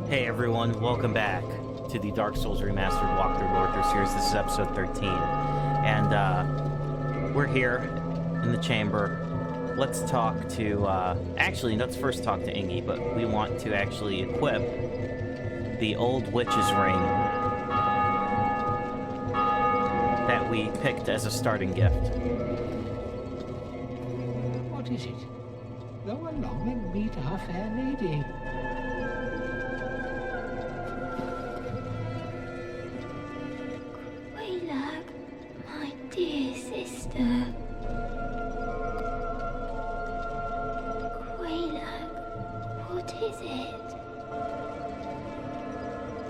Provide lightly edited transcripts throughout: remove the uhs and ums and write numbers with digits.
Hey everyone, welcome back to the Dark Souls Remastered walkthrough Lorethrough series. This is episode 13. And we're here in the chamber. Let's talk to, actually, let's first talk to Ingi, but we want to actually equip the old witch's ring that we picked as a starting gift. What is it? Go along and meet our fair lady. My dear sister. Quaylag, what is it?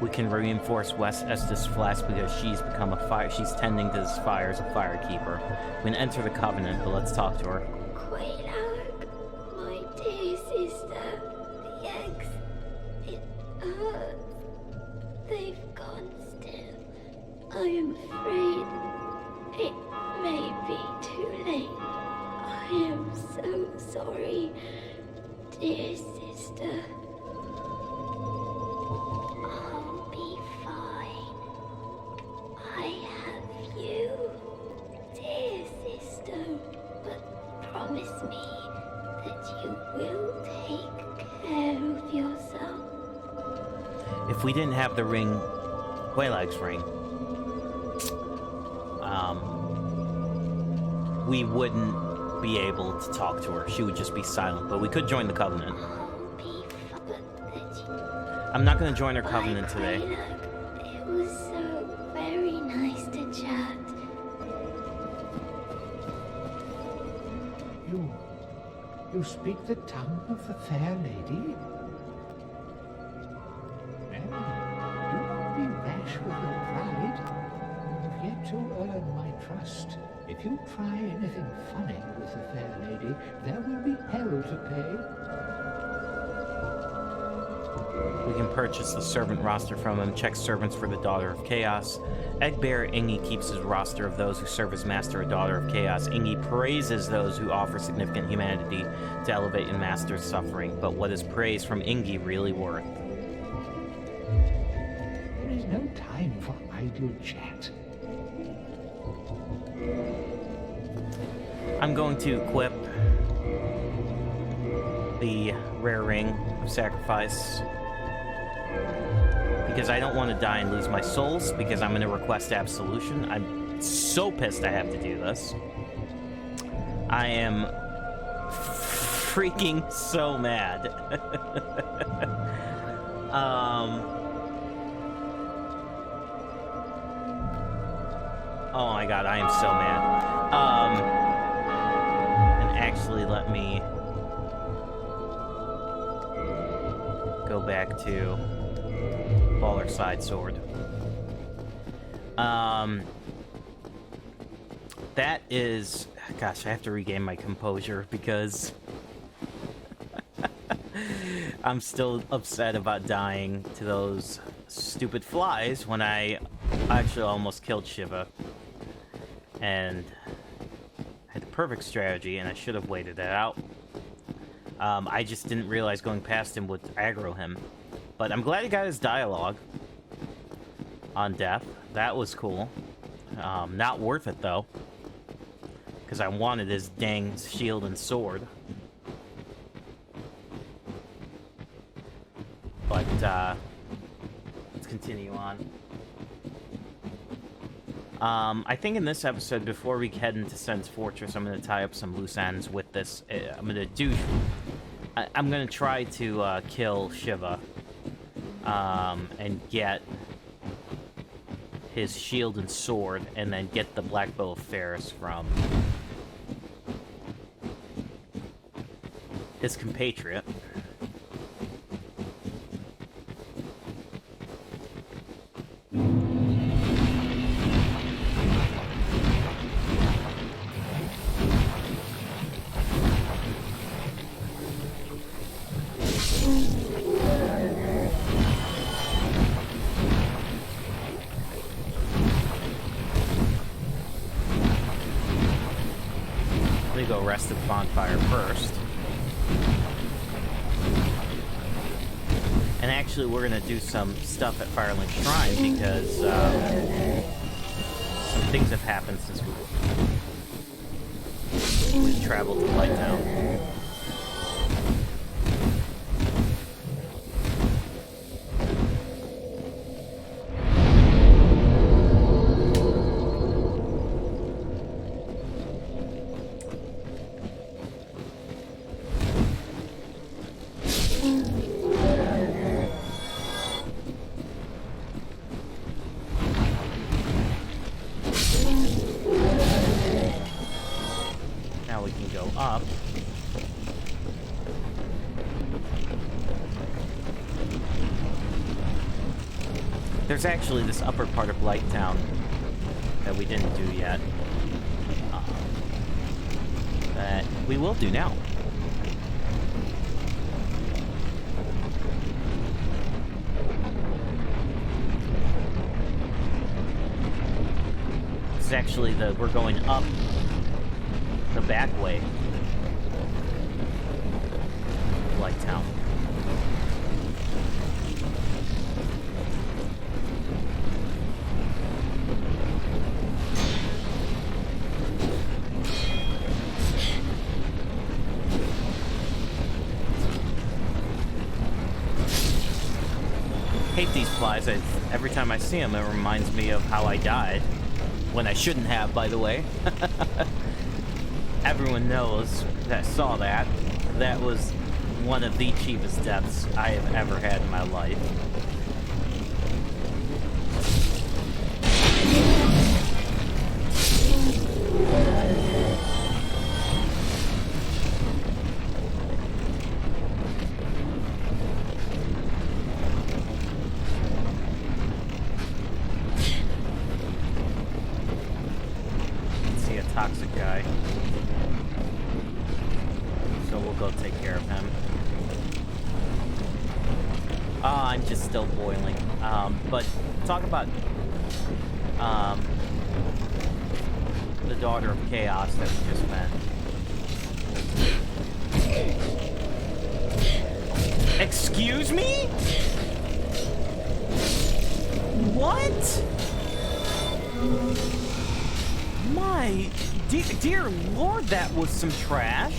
We can reinforce West Estes Flask because she's become a fire. She's tending to this fire as a firekeeper. We can enter the covenant, but let's talk to her. Quaylag, my dear sister. The eggs, it hurts. They've gone still. I am afraid it may be too late. I am so sorry, dear sister. I'll be fine. I have you, dear sister. But promise me that you will take care of yourself. If we didn't have the ring, Quaylag's ring, we wouldn't be able to talk to her. She would just be silent, but we could join the covenant. I'm not going to join her covenant today. It was so very nice to chat. You speak the tongue of the fair lady? Well, do not be rash with your pride. You've yet to earn my trust. If you try anything funny with the fair lady, there will be hell to pay. We can purchase the servant roster from him, check servants for the Daughter of Chaos. Eggbearer Ingi keeps his roster of those who serve as Master or Daughter of Chaos. Ingi praises those who offer significant humanity to elevate and master suffering. But what is praise from Ingi really worth? There is no time for idle chat. I'm going to equip the rare ring of sacrifice because I don't want to die and lose my souls, because I'm going to request absolution. I'm so pissed I have to do this. I am freaking so mad. Oh my god, I am so mad. And actually, let me go back to Baller Side Sword. That is... Gosh, I have to regain my composure because I'm still upset about dying to those stupid flies when I actually almost killed Shiva. And I had the perfect strategy, and I should have waited that out. I just didn't realize going past him would aggro him. But I'm glad he got his dialogue on death. That was cool. Not worth it, though. Because I wanted his dang shield and sword. But, let's continue on. I think in this episode, before we head into Sen's Fortress, I'm going to tie up some loose ends with this. I'm going to do... I'm going to try to kill Shiva. And get his shield and sword, and then get the Black Bow of Ferris from his compatriot. Go rest at the bonfire first. And actually, we're gonna do some stuff at Firelink Shrine because some things have happened since we've traveled to Blighttown. Up. There's actually this upper part of Blighttown that we didn't do yet. That we will do now. It's actually we're going up the back way. Blighttown. Hate these flies. Every time I see them, it reminds me of how I died. When I shouldn't have, by the way. Everyone knows that saw that. That was one of the cheapest deaths I have ever had in my life. See a toxic guy. So we'll go take care of him. I'm just still boiling. But talk about the daughter of chaos that we just met. Excuse me? What? My dear Lord, that was some trash.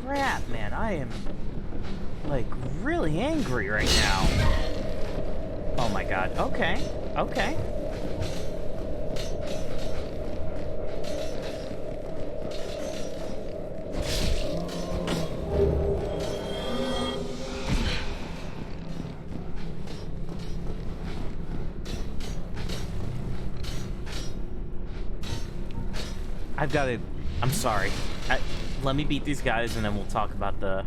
Crap, man, I am, like, really angry right now. Oh my god, okay, okay. I've got to, I'm sorry. Let me beat these guys and then we'll talk about the...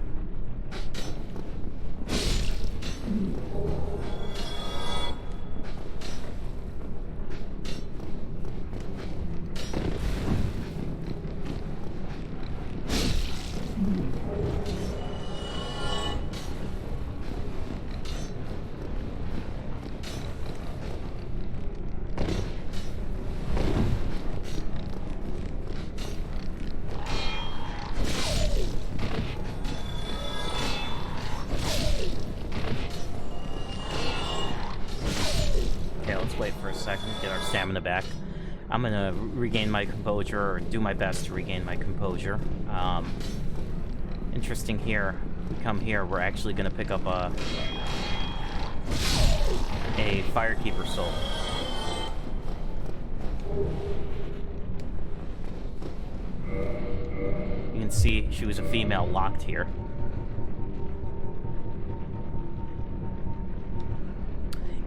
Get our stamina back. I'm gonna regain my composure, or do my best to regain my composure. Interesting here. We come here, we're actually gonna pick up a Firekeeper soul. You can see she was a female locked here.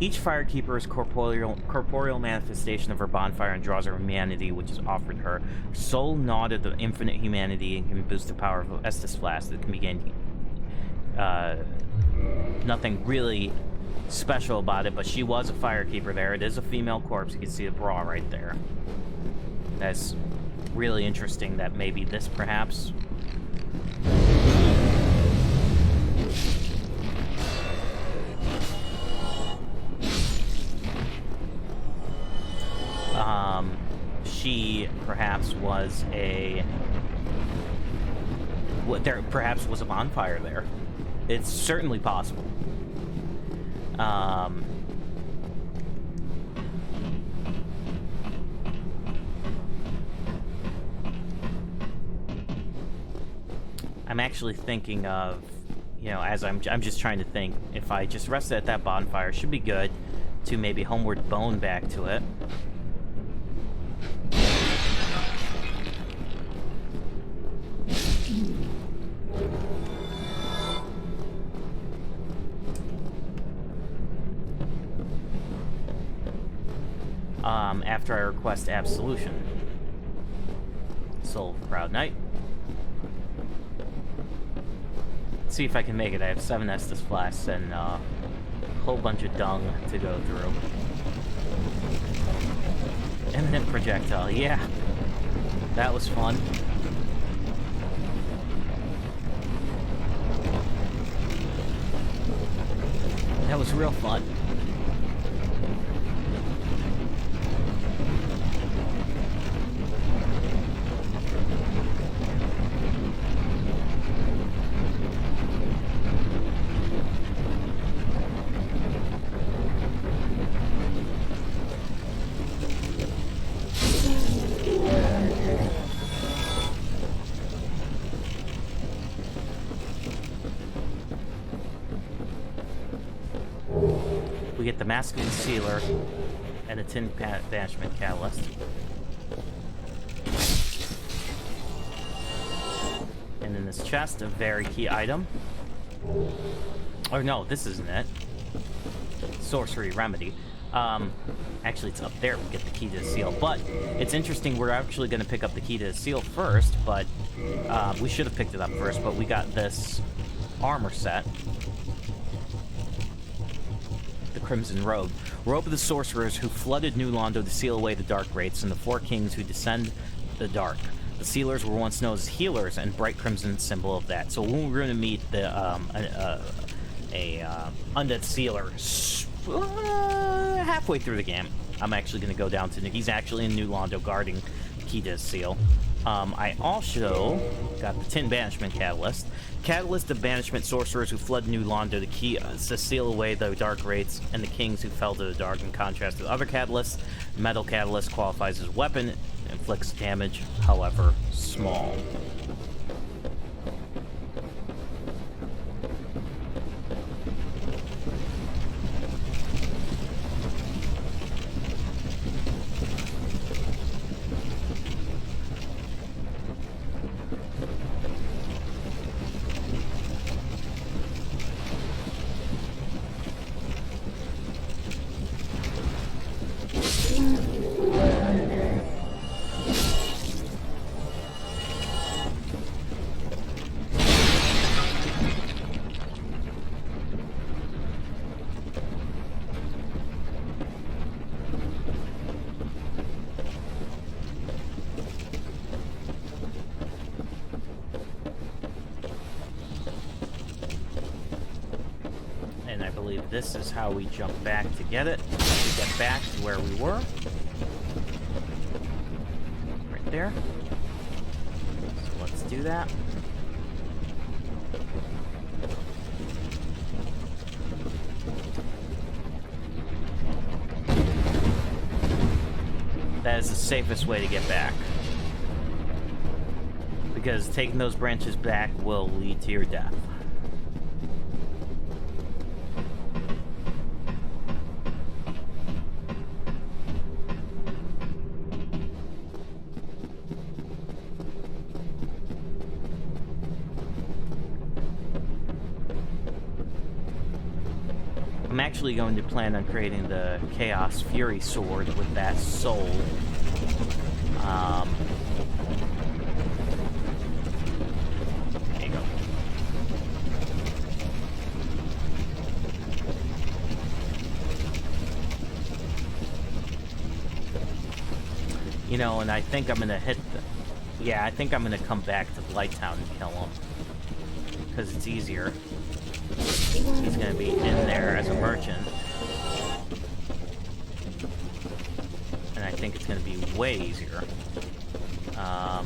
Each Firekeeper is corporeal manifestation of her bonfire and draws her humanity, which is offered her. Soul knotted the infinite humanity and can boost the power of Estus Flask that can be gained. Nothing really special about it, but she was a Firekeeper there. It is a female corpse. You can see the bra right there. That's really interesting that maybe this perhaps... she perhaps was a there perhaps was a bonfire there. It's certainly possible. I'm actually thinking of, you know, as I'm just trying to think, if I just rested at that bonfire, it should be good to maybe homeward bone back to it. After I request absolution. Soul of Proud Knight. Let's see if I can make it. I have 7 Estus flasks and a whole bunch of dung to go through. Eminent projectile, yeah. That was fun. That was real fun. We get the Masculine Sealer and a Tin Banishment Catalyst. And in this chest, a very key item. Or no, this isn't it. Sorcery Remedy. Actually, it's up there. We get the key to the seal. But it's interesting, we're actually going to pick up the key to the seal first, but we should have picked it up first, but we got this armor set. Crimson Robe. Robe of the sorcerers who flooded New Londo to seal away the dark wraiths and the 4 kings who descend the dark. The sealers were once known as healers, and bright crimson symbol of that. So when we're going to meet the undead sealer halfway through the game, I'm actually going to go down to. He's actually in New Londo guarding key to his seal. I also got the Tin Banishment Catalyst. Catalyst of banishment sorcerers who fled New Londo to key to seal away the dark wraiths and the kings who fell to the dark. In contrast to other catalysts, Metal Catalyst qualifies as weapon, inflicts damage, however small. This is how we jump back to get it. To get back to where we were. Right there. So let's do that. That is the safest way to get back. Because taking those branches back will lead to your death. I'm actually going to plan on creating the Chaos Fury Sword with that soul. There you go. You know, and I think I'm gonna hit the... Yeah, I think I'm gonna come back to Blighttown and kill him. Because it's easier. He's gonna be in there as a merchant. And I think it's gonna be way easier. I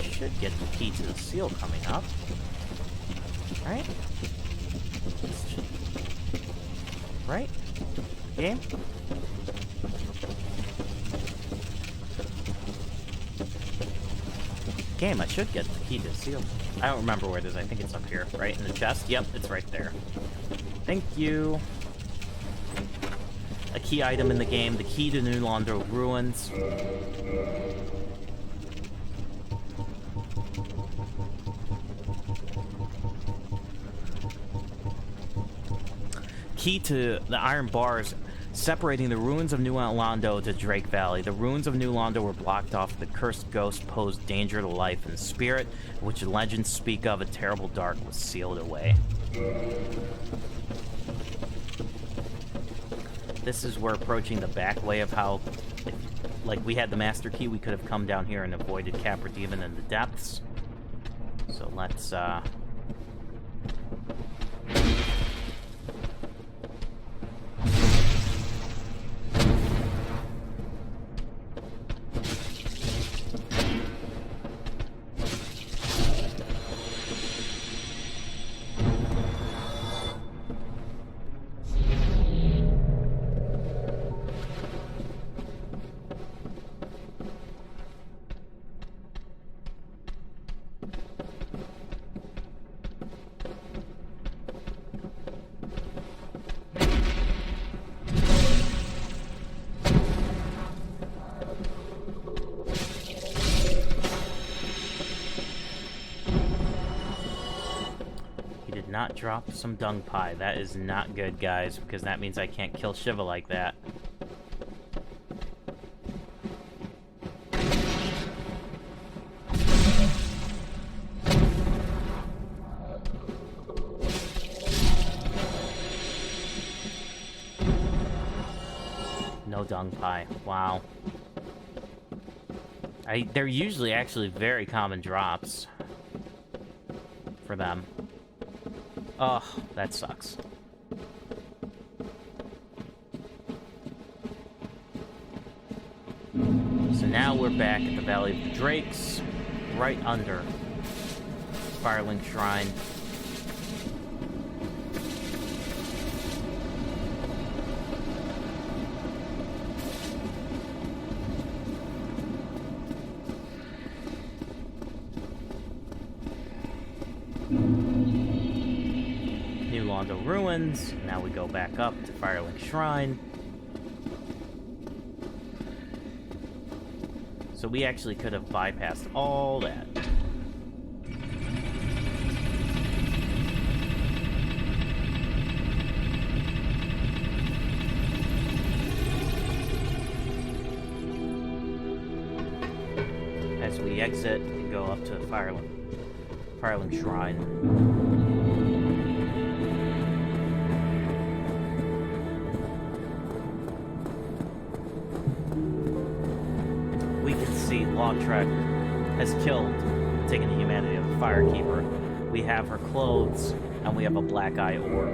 should should get the key to the seal coming up. Right? Right? Game? Game, I should get the key to the seal. I don't remember where it is. I think it's up here. Right in the chest? Yep, it's right there. Thank you. A key item in the game, the key to New Londo Ruins. Key to the iron bars separating the ruins of New Londo to Drake Valley. The ruins of New Londo were blocked off. The cursed ghost posed danger to life, and the spirit, which legends speak of, a terrible dark, was sealed away. This is we're approaching the back way of how, like, we had the master key, we could have come down here and avoided Capra Demon in the depths. So let's, not drop some dung pie. That is not good, guys, because that means I can't kill Shiva like that. No dung pie. Wow. They're usually actually very common drops for them. Oh, that sucks. So now we're back at the Valley of the Drakes, right under Firelink Shrine. Londo Ruins. Now we go back up to Firelink Shrine. So we actually could have bypassed all that. As we exit and go up to Firelink Shrine. Lorethrough has killed, taken the humanity of the Firekeeper. We have her clothes, and we have a black eye orb.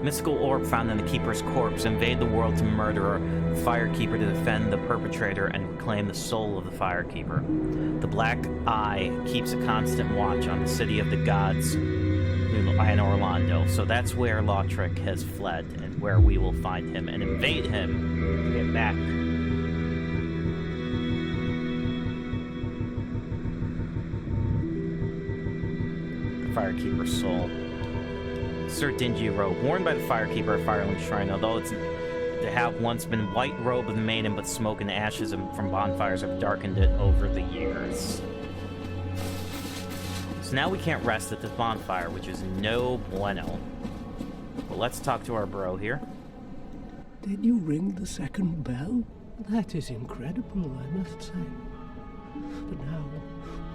Mystical orb found in the Keeper's corpse. Invade the world to murder the Firekeeper to defend the perpetrator and reclaim the soul of the Firekeeper. The black eye keeps a constant watch on the city of the gods and Orlando. So that's where Lorethrough has fled and where we will find him and invade him to get back. The Firekeeper's soul. Sir Dingy Robe, worn by the Firekeeper at Firelink Shrine, although it's to have once been white robe of the maiden, but smoke and ashes from bonfires have darkened it over the years. So now we can't rest at this bonfire, which is no bueno. But let's talk to our bro here. Did you ring the second bell? That is incredible, I must say. But now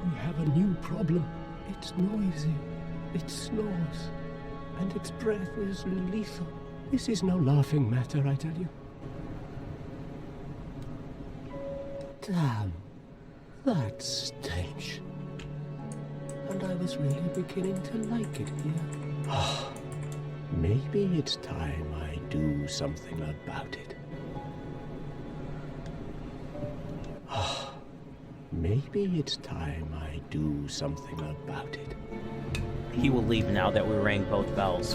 we have a new problem. It's noisy, it snores, and its breath is lethal. This is no laughing matter, I tell you. Damn, that stench. And I was really beginning to like it here. Maybe it's time I do something about it. Maybe it's time I do something about it. He will leave now that we rang both bells.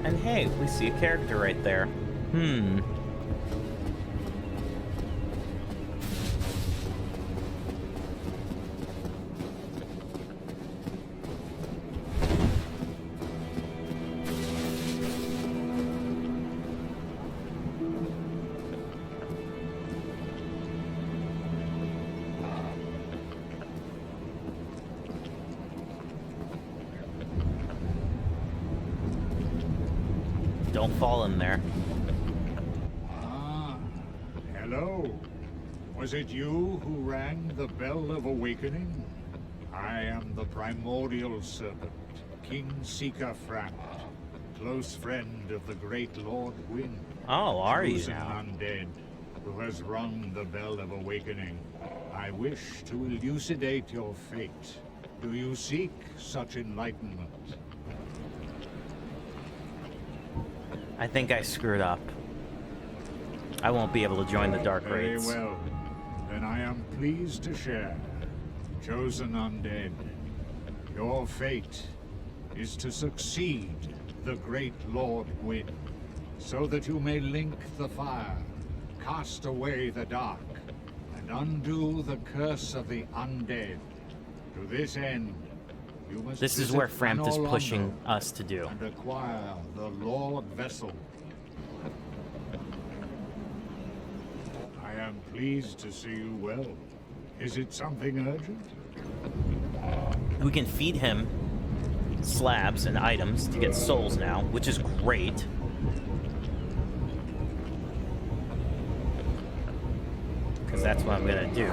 And hey, we see a character right there. Don't fall in there. Ah, hello. Was it you who rang the Bell of Awakening? I am the primordial serpent, Kingseeker Frampt, close friend of the great Lord Wind. Oh, are you chosen now? undead, who has rung the Bell of Awakening. I wish to elucidate your fate. Do you seek such enlightenment? I think I screwed up. I won't be able to join the Dark Very Raids. well. Then I am pleased to share. Chosen undead, your fate is to succeed the great Lord Wind, so that you may link the fire, cast away the dark, and undo the curse of the undead. To this end, you must This is visit where Frampt is Londo pushing us to do. and acquire the Lord Vessel. I am pleased to see you well. Is it something urgent? We can feed him slabs and items to get souls now, which is great. Because that's what I'm gonna do.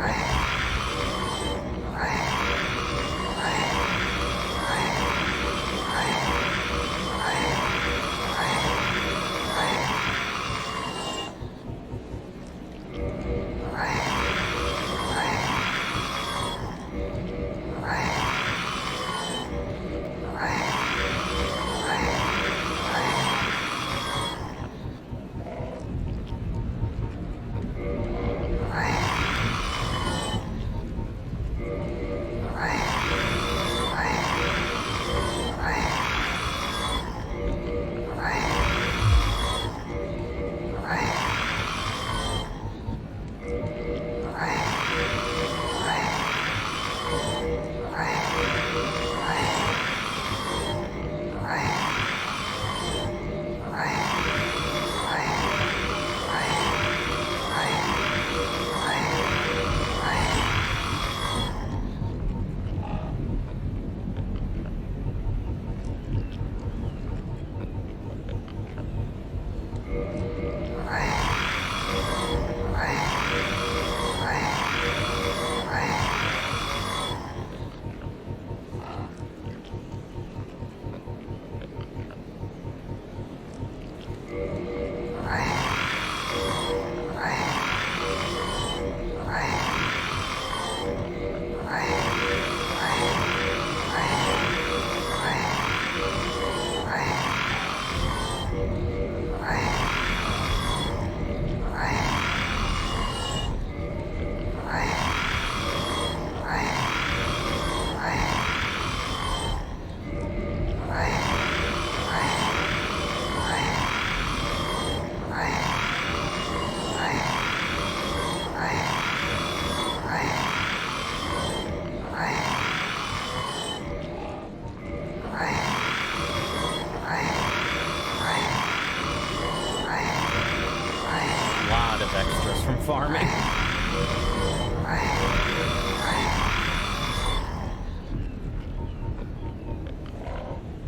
Farming.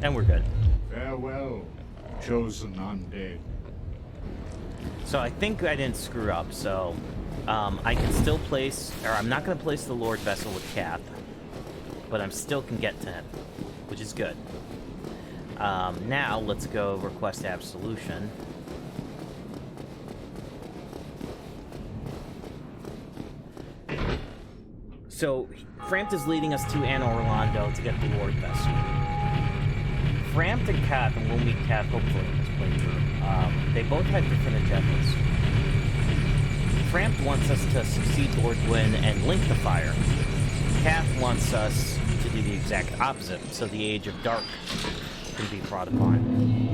And we're good. Farewell, chosen undead. So I think I didn't screw up, so I can still place, or I'm not going to place the Lord Vessel with Kath, but I still can get to him, which is good. Now let's go request absolution. So Frampt is leading us to Anna Orlando to get the Lord Vessel. Frampt and Kath, and we'll meet Kath hopefully in this playthrough, they both had different agendas. Frampt wants us to succeed Lord Gwyn and link the fire. Kath wants us to do the exact opposite, so the Age of Dark can be brought upon.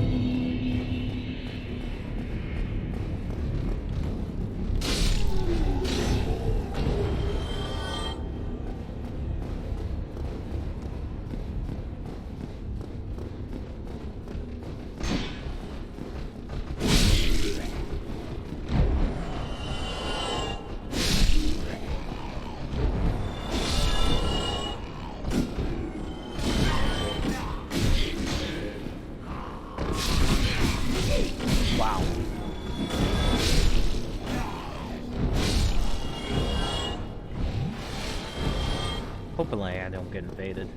Hopefully I don't get invaded.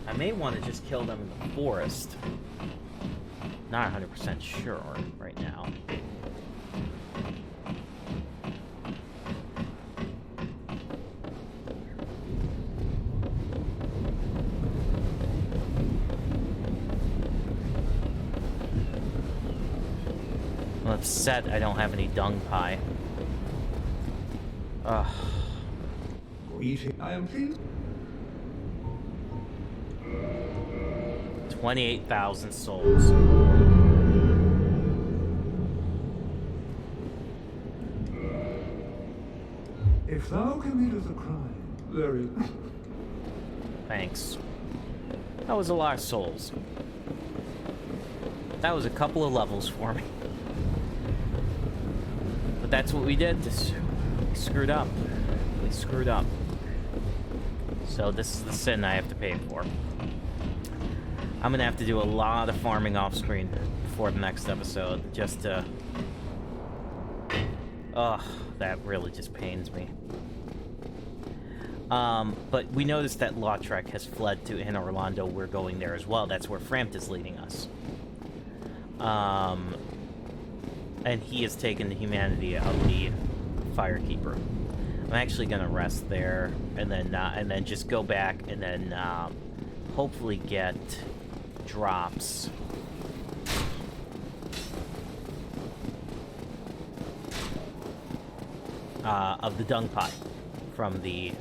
I may want to just kill them in the forest. Not 100% sure right now. Well, it's set I don't have any dung pie. Ugh. I am pleased. 28,000 souls. If thou committeth a crime, there is... Thanks. That was a lot of souls. That was a couple of levels for me. But that's what we did. We screwed up. We screwed up. So this is the sin I have to pay for. I'm gonna have to do a lot of farming off screen before the next episode, just to... Ugh, that really just pains me. But we noticed that Lautrec has fled to Anna Orlando. We're going there as well. That's where Frampt is leading us. And he has taken the humanity of the Firekeeper. I'm actually gonna rest there, and then just go back, and then hopefully get drops. Of the dung pie from the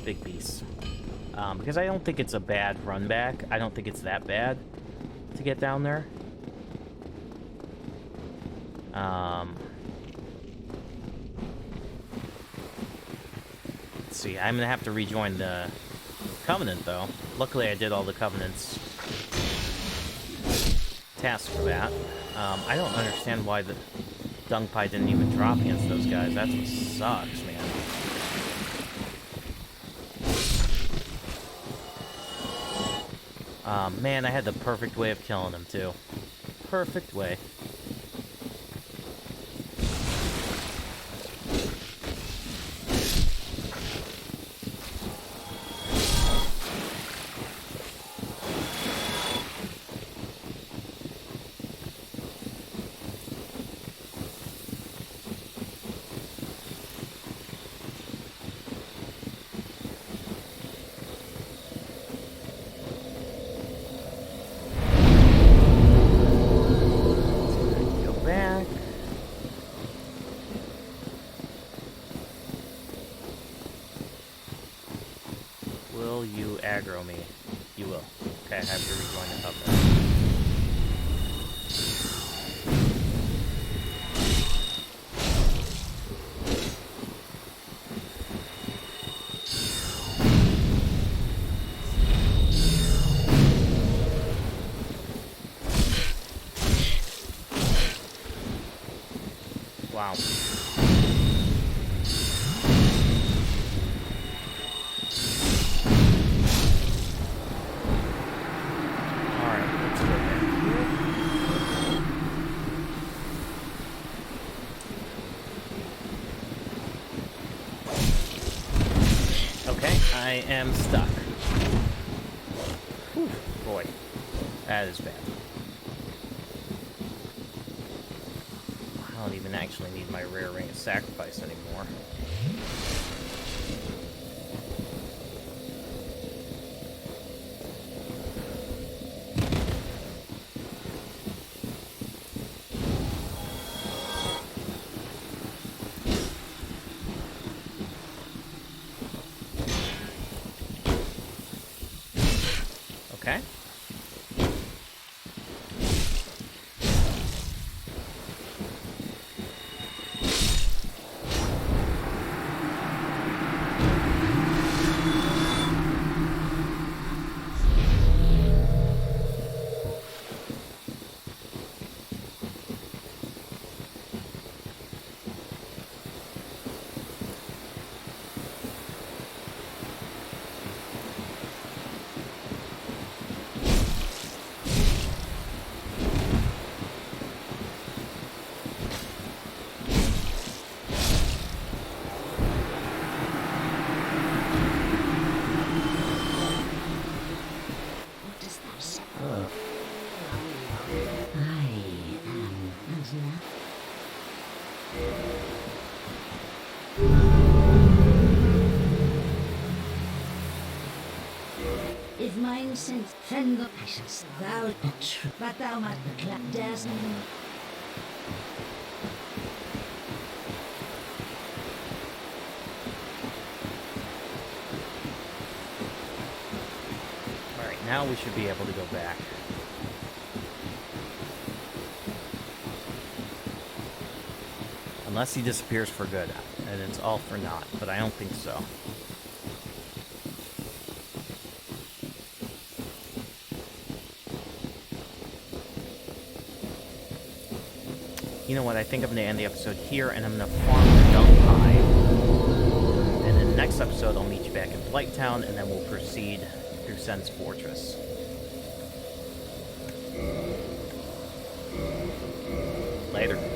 big beast. Because I don't think it's a bad run back. I don't think it's that bad to get down there. Let's see. I'm gonna have to rejoin the Covenant, though. Luckily, I did all the Covenant's tasks for that. I don't understand why the dung pie didn't even drop against those guys. That's what sucks, man. Man, I had the perfect way of killing him, too. Perfect way. Aggro me. You will. Okay, I have to rejoin the Covenant. Wow. Okay, I am stuck. Whew, boy, that is bad. I don't even actually need my rare ring of sacrifice anymore. Okay. If mine sends Fengo passions, thou but thou must the clap dares me. Alright, now we should be able to go back. Unless he disappears for good, and it's all for naught, but I don't think so. You know what, I think I'm going to end the episode here, and I'm going to farm the dung hive. And in the next episode, I'll meet you back in Blighttown, and then we'll proceed through Sen's Fortress. Later.